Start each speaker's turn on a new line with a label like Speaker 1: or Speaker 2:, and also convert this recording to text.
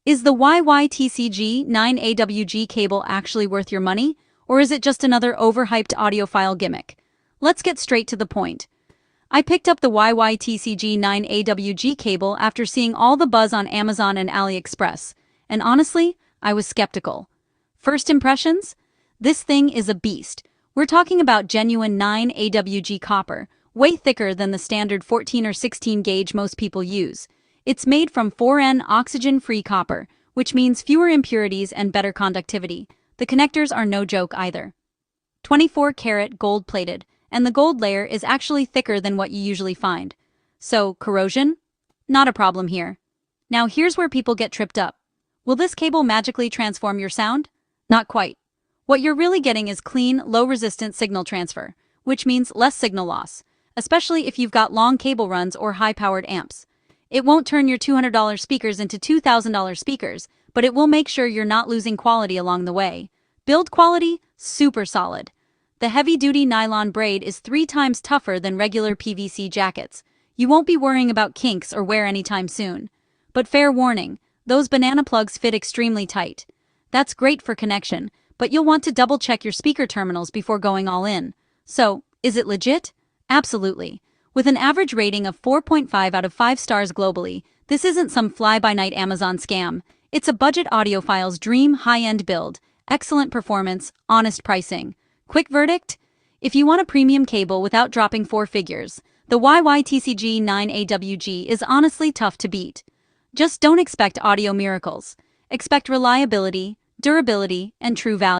Speaker 1: Is the YYTCG 9 AWG cable actually worth your money, or is it just another overhyped audiophile gimmick? Let's get straight to the point. I picked up the YYTCG 9 AWG cable after seeing all the buzz on Amazon and AliExpress, and honestly, I was skeptical. First impressions? This thing is a beast. We're talking about genuine 9 AWG copper, way thicker than the standard 14 or 16 gauge most people use. It's made from 4N oxygen-free copper, which means fewer impurities and better conductivity. The connectors are no joke either. 24-karat gold-plated, and the gold layer is actually thicker than what you usually find. So, corrosion? Not a problem here. Now here's where people get tripped up. Will this cable magically transform your sound? Not quite. What you're really getting is clean, low-resistance signal transfer, which means less signal loss, especially if you've got long cable runs or high-powered amps. It won't turn your $200 speakers into $2,000 speakers, but it will make sure you're not losing quality along the way. Build quality? Super solid. The heavy-duty nylon braid is 3 times tougher than regular PVC jackets. You won't be worrying about kinks or wear anytime soon. But fair warning, those banana plugs fit extremely tight. That's great for connection, but you'll want to double-check your speaker terminals before going all in. So, is it legit? Absolutely. With an average rating of 4.5 out of 5 stars globally, this isn't some fly-by-night Amazon scam. It's a budget audiophile's dream high-end build, excellent performance, honest pricing. Quick verdict? If you want a premium cable without dropping 4 figures, the YYTCG 9 AWG is honestly tough to beat. Just don't expect audio miracles. Expect reliability, durability, and true value.